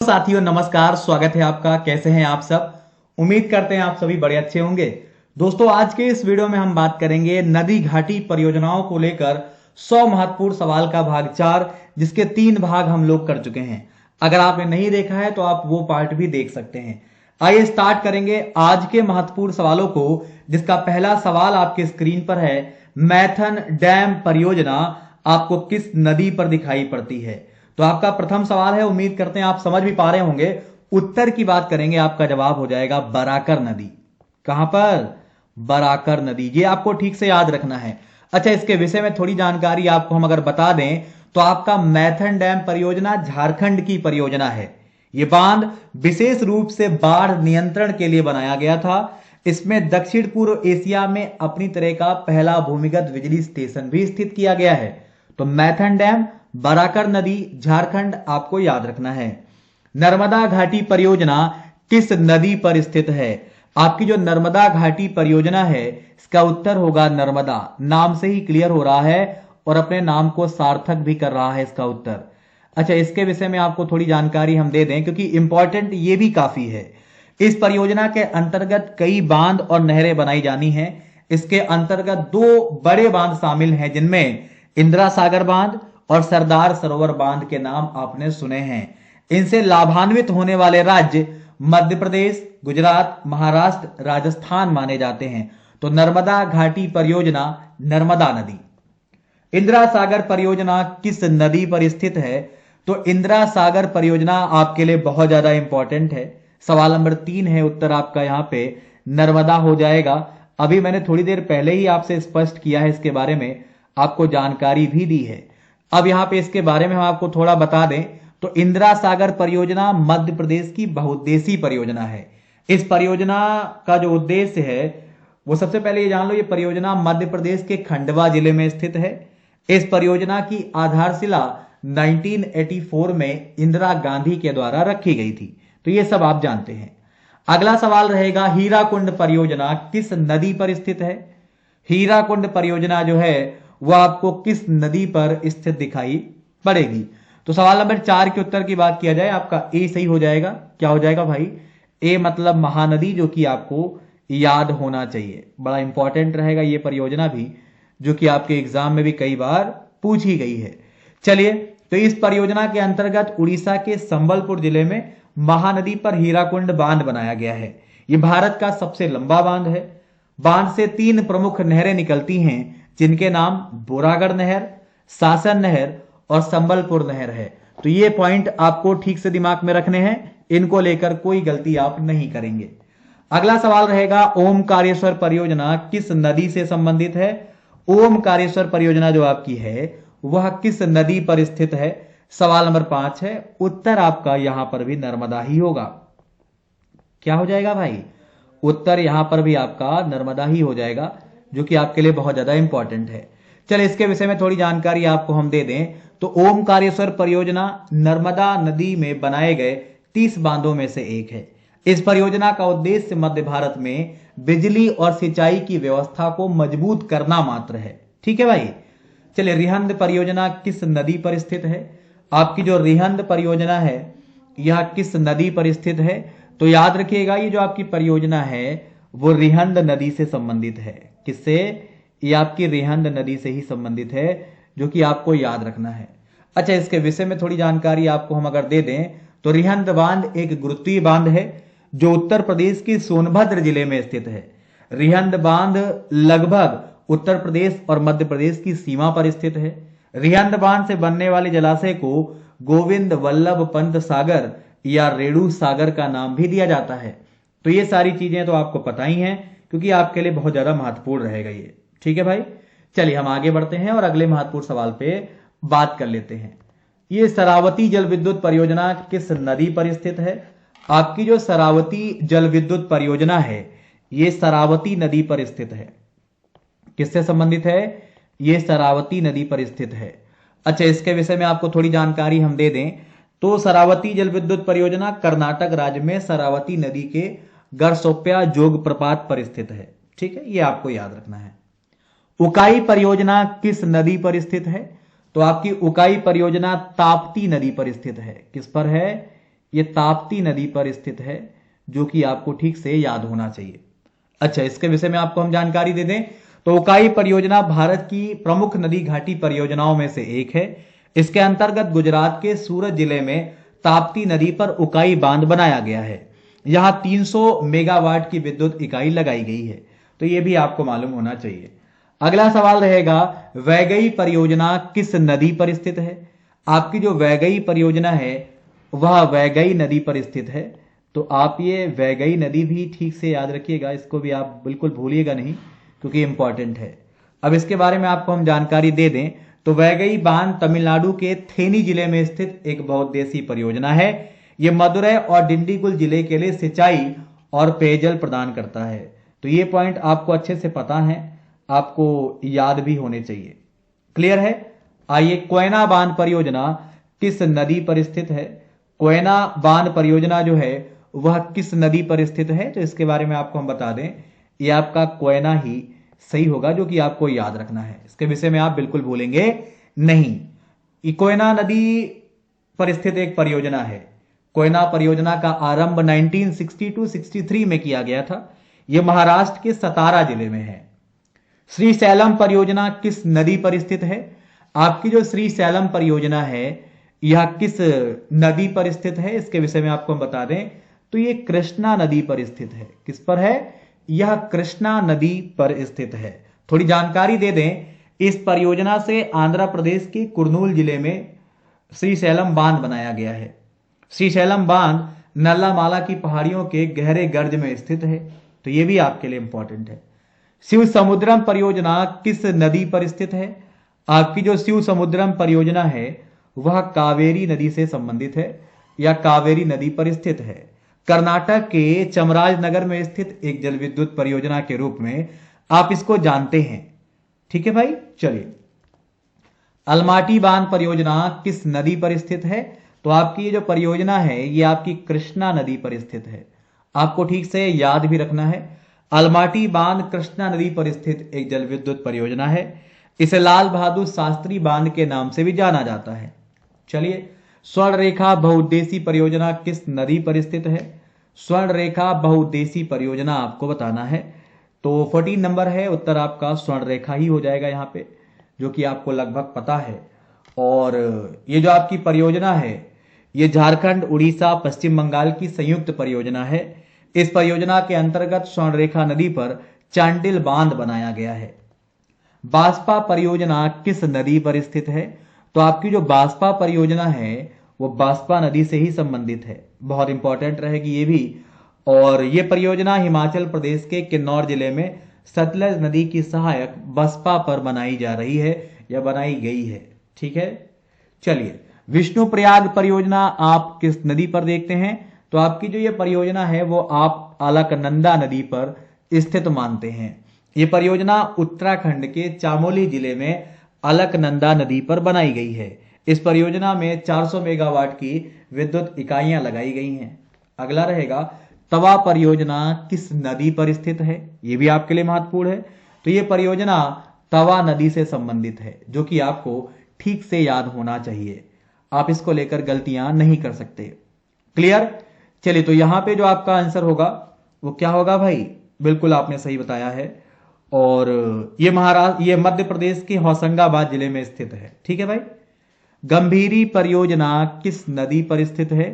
साथियों, नमस्कार। स्वागत है आपका। कैसे हैं आप सब? उम्मीद करते हैं आप सभी बड़े अच्छे होंगे। दोस्तों, आज के इस वीडियो में हम बात करेंगे नदी घाटी परियोजनाओं को लेकर 100 महत्वपूर्ण सवाल का भाग 4, जिसके 3 भाग हम लोग कर चुके हैं। अगर आपने नहीं देखा है तो आप वो पार्ट भी देख सकते हैं। आइए स्टार्ट करेंगे आज के महत्वपूर्ण सवालों को, जिसका पहला सवाल आपके स्क्रीन पर है। मैथन डैम परियोजना आपको किस नदी पर दिखाई पड़ती है? तो आपका प्रथम सवाल है, उम्मीद करते हैं आप समझ भी पा रहे होंगे। उत्तर की बात करेंगे, आपका जवाब हो जाएगा बराकर नदी। कहां पर? बराकर नदी। ये आपको ठीक से याद रखना है। अच्छा, इसके विषय में थोड़ी जानकारी आपको हम अगर बता दें तो आपका मैथन डैम परियोजना झारखंड की परियोजना है। यह बांध विशेष रूप से बाढ़ नियंत्रण के लिए बनाया गया था। इसमें दक्षिण पूर्व एशिया में अपनी तरह का पहला भूमिगत बिजली स्टेशन भी स्थित किया गया है। तो मैथन डैम, बराकर नदी, झारखंड आपको याद रखना है। नर्मदा घाटी परियोजना किस नदी पर स्थित है? आपकी जो नर्मदा घाटी परियोजना है, इसका उत्तर होगा नर्मदा। नाम से ही क्लियर हो रहा है और अपने नाम को सार्थक भी कर रहा है इसका उत्तर। अच्छा, इसके विषय में आपको थोड़ी जानकारी हम दे दें, क्योंकि इंपॉर्टेंट ये भी काफी है। इस परियोजना के अंतर्गत कई बांध और नहरें बनाई जानी हैं। इसके अंतर्गत 2 बड़े बांध शामिल हैं, जिनमें इंदिरा सागर बांध और सरदार सरोवर बांध के नाम आपने सुने हैं। इनसे लाभान्वित होने वाले राज्य मध्य प्रदेश, गुजरात, महाराष्ट्र, राजस्थान माने जाते हैं। तो नर्मदा घाटी परियोजना, नर्मदा नदी। इंदिरा सागर परियोजना किस नदी पर स्थित है? तो इंदिरा सागर परियोजना आपके लिए बहुत ज्यादा इंपॉर्टेंट है। सवाल नंबर 3 है, उत्तर आपका यहां पे नर्मदा हो जाएगा। अभी मैंने थोड़ी देर पहले ही आपसे स्पष्ट किया है, इसके बारे में आपको जानकारी भी दी है। अब यहां पे इसके बारे में हम आपको थोड़ा बता दें तो इंदिरा सागर परियोजना मध्य प्रदेश की बहुउद्देशीय परियोजना है। इस परियोजना का जो उद्देश्य है वो सबसे पहले ये जान लो, ये परियोजना मध्य प्रदेश के खंडवा जिले में स्थित है। इस परियोजना की आधारशिला 1984 में इंदिरा गांधी के द्वारा रखी गई थी। तो ये सब आप जानते हैं। अगला सवाल रहेगा, हीराकुंड परियोजना किस नदी पर स्थित है? हीराकुंड परियोजना जो है वह आपको किस नदी पर स्थित दिखाई पड़ेगी? तो सवाल नंबर 4 के उत्तर की बात किया जाए, आपका ए सही हो जाएगा। क्या हो जाएगा भाई? ए मतलब महानदी, जो कि आपको याद होना चाहिए। बड़ा इंपॉर्टेंट रहेगा ये परियोजना भी, जो कि आपके एग्जाम में भी कई बार पूछी गई है। चलिए, तो इस परियोजना के अंतर्गत उड़ीसा के संबलपुर जिले में महानदी पर हीराकुंड बांध बनाया गया है। यह भारत का सबसे लंबा बांध है। बांध से 3 प्रमुख नहरें निकलती हैं, जिनके नाम बोरागढ़ नहर, सासन नहर और संबलपुर नहर है। तो ये पॉइंट आपको ठीक से दिमाग में रखने हैं, इनको लेकर कोई गलती आप नहीं करेंगे। अगला सवाल रहेगा, ओमकारेश्वर परियोजना किस नदी से संबंधित है? ओमकारेश्वर परियोजना जो आपकी है वह किस नदी पर स्थित है? सवाल नंबर 5 है। उत्तर आपका यहां पर भी नर्मदा ही होगा। क्या हो जाएगा भाई? उत्तर यहां पर भी आपका नर्मदा ही हो जाएगा, जो कि आपके लिए बहुत ज्यादा इंपॉर्टेंट है। चलिए, इसके विषय में थोड़ी जानकारी आपको हम दे दें तो ओमकारेश्वर परियोजना नर्मदा नदी में बनाए गए 30 बांधों में से एक है। इस परियोजना का उद्देश्य मध्य भारत में बिजली और सिंचाई की व्यवस्था को मजबूत करना मात्र है। ठीक है भाई। चलिए, रिहंद परियोजना किस नदी पर स्थित है? आपकी जो रिहंद परियोजना है यह किस नदी पर स्थित है? तो याद रखिएगा, ये जो आपकी परियोजना है वो रिहंद नदी से संबंधित है। किससे? ये आपकी रिहंद नदी से ही संबंधित है, जो कि आपको याद रखना है। अच्छा, इसके विषय में थोड़ी जानकारी आपको हम अगर दे दें तो रिहंद बांध एक गुरुत्वीय बांध है, जो उत्तर प्रदेश के सोनभद्र जिले में स्थित है। रिहंद बांध लगभग उत्तर प्रदेश और मध्य प्रदेश की सीमा पर स्थित है। रिहंद बांध से बनने वाले जलाशय को गोविंद वल्लभ पंत सागर या रेणु सागर का नाम भी दिया जाता है। तो ये सारी चीजें तो आपको पता ही हैं, क्योंकि आपके लिए बहुत ज्यादा महत्वपूर्ण रहेगा ये। ठीक है भाई। चलिए, हम आगे बढ़ते हैं और अगले महत्वपूर्ण सवाल पे बात कर लेते हैं। ये शरावती जल विद्युत परियोजना किस नदी पर स्थित है? आपकी जो शरावती जल विद्युत परियोजना है ये शरावती नदी पर स्थित है। किससे संबंधित है? ये शरावती नदी पर स्थित है। अच्छा, इसके विषय में आपको थोड़ी जानकारी हम दे दें तो शरावती जल विद्युत परियोजना कर्नाटक राज्य में शरावती नदी के गरसोप्या जोग प्रपात पर स्थित है। ठीक है, ये आपको याद रखना है। उकाई परियोजना किस नदी पर स्थित है? तो आपकी उकाई परियोजना ताप्ती नदी पर स्थित है। किस पर है? ये ताप्ती नदी पर स्थित है, जो कि आपको ठीक से याद होना चाहिए। अच्छा, इसके विषय में आपको हम जानकारी दे दें तो उकाई परियोजना भारत की प्रमुख नदी घाटी परियोजनाओं में से एक है। इसके अंतर्गत गुजरात के सूरत जिले में ताप्ती नदी पर उकाई बांध बनाया गया है। यहां 300 मेगावाट की विद्युत इकाई लगाई गई है, तो यह भी आपको मालूम होना चाहिए। अगला सवाल रहेगा, वैगई परियोजना किस नदी पर स्थित है? आपकी जो वैगई परियोजना है वह वैगई नदी पर स्थित है, तो आप ये वैगई नदी भी ठीक से याद रखिएगा, इसको भी आप बिल्कुल भूलिएगा नहीं क्योंकि इंपॉर्टेंट है। अब इसके बारे में आपको हम जानकारी दे दें तो वैगई बांध तमिलनाडु के थेनी जिले में स्थित एक बहुउद्देशीय परियोजना है। यह मदुरै और डिंडीगुल जिले के लिए सिंचाई और पेयजल प्रदान करता है। तो ये पॉइंट आपको अच्छे से पता है, आपको याद भी होने चाहिए। क्लियर है? आइए, कोयना बांध परियोजना किस नदी पर स्थित है? कोयना बांध परियोजना जो है वह किस नदी पर स्थित है, तो इसके बारे में आपको हम बता दें, यह आपका कोयना ही सही होगा, जो कि आपको याद रखना है। इसके विषय में आप बिल्कुल भूलेंगे नहीं। ये कोयना नदी पर स्थित एक परियोजना है। कोयना परियोजना का आरंभ 1962-63 में किया गया था। यह महाराष्ट्र के सतारा जिले में है। श्रीशैलम परियोजना किस नदी पर स्थित है? आपकी जो श्रीशैलम परियोजना है यह किस नदी पर स्थित है, इसके विषय में आपको हम बता दें तो यह कृष्णा नदी पर स्थित है। किस पर है? यह कृष्णा नदी पर स्थित है। थोड़ी जानकारी दे दें, इस परियोजना से आंध्र प्रदेश के कुर्नूल जिले में श्रीशैलम बांध बनाया गया है। श्रीशैलम बांध नल्लामाला की पहाड़ियों के गहरे गर्ज में स्थित है, तो यह भी आपके लिए इंपॉर्टेंट है। शिव समुद्रम परियोजना किस नदी पर स्थित है? आपकी जो शिव समुद्रम परियोजना है वह कावेरी नदी से संबंधित है या कावेरी नदी पर स्थित है। कर्नाटक के चामराजनगर में स्थित एक जल विद्युत परियोजना के रूप में आप इसको जानते हैं। ठीक है भाई, चलिए। अलमाटी बांध परियोजना किस नदी पर स्थित है? तो आपकी ये जो परियोजना है ये आपकी कृष्णा नदी पर स्थित है। आपको ठीक से याद भी रखना है, अलमाटी बांध कृष्णा नदी पर स्थित एक जल विद्युत परियोजना है। इसे लाल बहादुर शास्त्री बांध के नाम से भी जाना जाता है। चलिए, स्वर्ण रेखा बहुउद्देशीय परियोजना किस नदी पर स्थित है? स्वर्ण रेखा बहुउद्देशीय परियोजना आपको बताना है, तो 14 नंबर है उत्तर आपका स्वर्ण रेखा ही हो जाएगा यहाँ पे, जो कि आपको लगभग पता है। और ये जो आपकी परियोजना है ये झारखंड, उड़ीसा, पश्चिम बंगाल की संयुक्त परियोजना है। इस परियोजना के अंतर्गत स्वर्ण रेखा नदी पर चांडिल बांध बनाया गया है। बास्पा परियोजना किस नदी पर स्थित है? तो आपकी जो बास्पा परियोजना है वो बास्पा नदी से ही संबंधित है, बहुत इंपॉर्टेंट रहेगी ये भी। और ये परियोजना हिमाचल प्रदेश के किन्नौर जिले में सतलज नदी की सहायक बसपा पर बनाई जा रही है या बनाई गई है। ठीक है, चलिए। विष्णुप्रयाग परियोजना आप किस नदी पर देखते हैं? तो आपकी जो ये परियोजना है वो आप अलकनंदा नदी पर स्थित मानते हैं। ये परियोजना उत्तराखंड के चामोली जिले में अलकनंदा नदी पर बनाई गई है। इस परियोजना में 400 मेगावाट की विद्युत इकाइयां लगाई गई हैं। अगला रहेगा, तवा परियोजना किस नदी पर स्थित है? यह भी आपके लिए महत्वपूर्ण है। तो यह परियोजना तवा नदी से संबंधित है, जो कि आपको ठीक से याद होना चाहिए। आप इसको लेकर गलतियां नहीं कर सकते। क्लियर? चलिए, तो यहां पे जो आपका आंसर होगा वो क्या होगा भाई? बिल्कुल आपने सही बताया है। और ये मध्य प्रदेश के होशंगाबाद जिले में स्थित है। ठीक है भाई। गंभीरी परियोजना किस नदी पर स्थित है?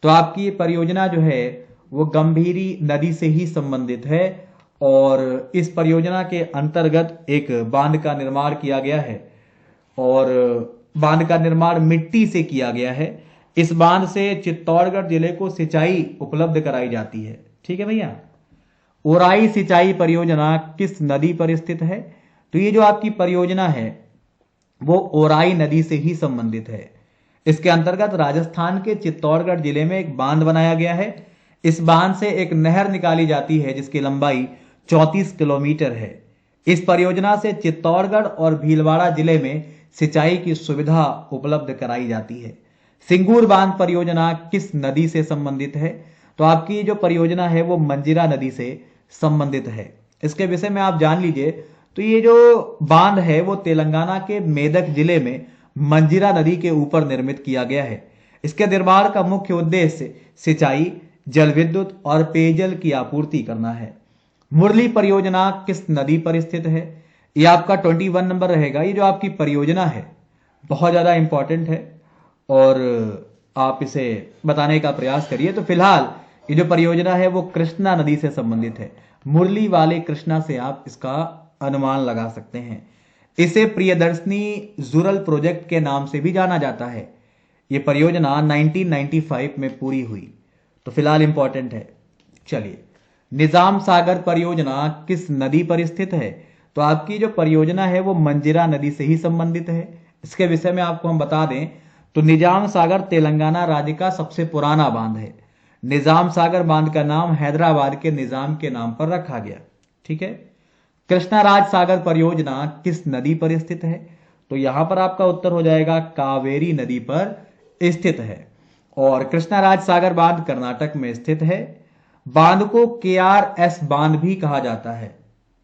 तो आपकी ये परियोजना जो है वो गंभीरी नदी से ही संबंधित है और इस परियोजना के अंतर्गत एक बांध का निर्माण किया गया है और बांध का निर्माण मिट्टी से किया गया है। इस बांध से चित्तौड़गढ़ जिले को सिंचाई उपलब्ध कराई जाती है। ठीक है भैया। ओराई सिंचाई परियोजना किस नदी पर स्थित है? तो ये जो आपकी परियोजना है वो ओराई नदी से ही संबंधित है। इसके अंतर्गत राजस्थान के चित्तौड़गढ़ जिले में एक बांध बनाया गया है। इस बांध से एक नहर निकाली जाती है जिसकी लंबाई 34 किलोमीटर है। इस परियोजना से चित्तौड़गढ़ और भीलवाड़ा जिले में सिंचाई की सुविधा उपलब्ध कराई जाती है। सिंगूर बांध परियोजना किस नदी से संबंधित है? तो आपकी जो परियोजना है वो मंजीरा नदी से संबंधित है। इसके विषय में आप जान लीजिए। तो ये जो बांध है वो तेलंगाना के मेदक जिले में मंजीरा नदी के ऊपर निर्मित किया गया है। इसके निर्माण का मुख्य उद्देश्य सिंचाई, जल विद्युत और पेयजल की आपूर्ति करना है। मुरली परियोजना किस नदी पर स्थित है? ये आपका 21 नंबर रहेगा। ये जो आपकी परियोजना है बहुत ज्यादा इंपॉर्टेंट है और आप इसे बताने का प्रयास करिए। तो फिलहाल ये जो परियोजना है वो कृष्णा नदी से संबंधित है। मुरली वाले कृष्णा से आप इसका अनुमान लगा सकते हैं। इसे प्रियदर्शनी जुरल प्रोजेक्ट के नाम से भी जाना जाता है। यह परियोजना 1995 में पूरी हुई। तो फिलहाल इंपॉर्टेंट है। चलिए, निजाम सागर परियोजना किस नदी पर स्थित है? तो आपकी जो परियोजना है वो मंजिरा नदी से ही संबंधित है। इसके विषय में आपको हम बता दें तो निजाम सागर तेलंगाना राज्य का सबसे पुराना बांध है। निजाम सागर बांध का नाम हैदराबाद के निजाम के नाम पर रखा गया। ठीक है। कृष्णाराज सागर परियोजना किस नदी पर स्थित है? तो यहां पर आपका उत्तर हो जाएगा कावेरी नदी पर स्थित है। और कृष्णाराज सागर बांध कर्नाटक में स्थित है। बांध को KRS बांध भी कहा जाता है।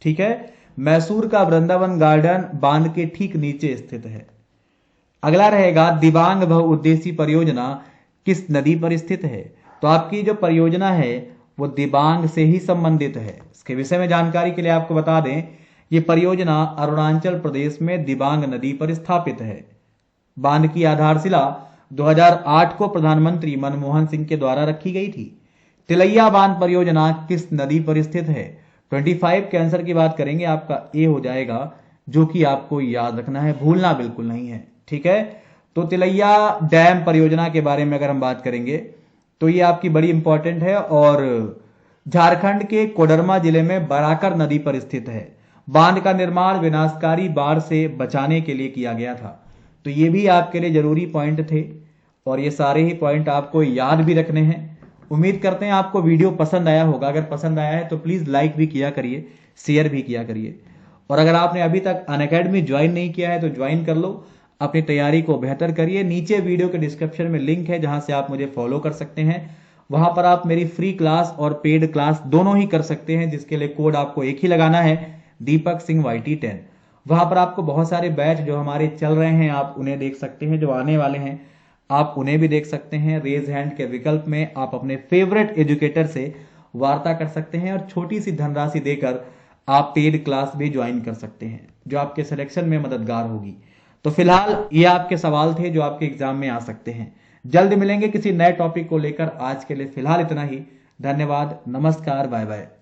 ठीक है। मैसूर का वृंदावन गार्डन बांध के ठीक नीचे स्थित है। अगला रहेगा दिबांग बहुउद्देशीय परियोजना किस नदी पर स्थित है? तो आपकी जो परियोजना है वो दिबांग से ही संबंधित है। इसके विषय में जानकारी के लिए आपको बता दें, ये परियोजना अरुणाचल प्रदेश में दिबांग नदी पर स्थापित है। बांध की आधारशिला 2008 को प्रधानमंत्री मनमोहन सिंह के द्वारा रखी गई थी। तिलैया बांध परियोजना किस नदी पर स्थित है? 25 के आंसर की बात करेंगे, आपका ए हो जाएगा, जो कि आपको याद रखना है, भूलना बिल्कुल नहीं है। ठीक है। तो तिलैया डैम परियोजना के बारे में अगर हम बात करेंगे तो ये आपकी बड़ी इंपॉर्टेंट है और झारखंड के कोडरमा जिले में बराकर नदी पर स्थित है। बांध का निर्माण विनाशकारी बाढ़ से बचाने के लिए किया गया था। तो ये भी आपके लिए जरूरी पॉइंट थे और ये सारे ही पॉइंट आपको याद भी रखने हैं। उम्मीद करते हैं आपको वीडियो पसंद आया होगा। अगर पसंद आया है तो प्लीज लाइक भी किया करिए, शेयर भी किया करिए। और अगर आपने अभी तक अनअकैडमी ज्वाइन नहीं किया है तो ज्वाइन कर लो, अपनी तैयारी को बेहतर करिए। नीचे वीडियो के डिस्क्रिप्शन में लिंक है जहां से आप मुझे फॉलो कर सकते हैं। वहां पर आप मेरी फ्री क्लास और पेड क्लास दोनों ही कर सकते हैं, जिसके लिए कोड आपको एक ही लगाना है, दीपक सिंह YT10। वहां पर आपको बहुत सारे बैच जो हमारे चल रहे हैं आप उन्हें देख सकते हैं, जो आने वाले हैं आप उन्हें भी देख सकते हैं। रेज हैंड के विकल्प में आप अपने फेवरेट एजुकेटर से वार्ता कर सकते हैं और छोटी सी धनराशि देकर आप पेड क्लास भी ज्वाइन कर सकते हैं, जो आपके सिलेक्शन में मददगार होगी। तो फिलहाल ये आपके सवाल थे जो आपके एग्जाम में आ सकते हैं। जल्द मिलेंगे किसी नए टॉपिक को लेकर। आज के लिए फिलहाल इतना ही। धन्यवाद, नमस्कार, बाय बाय।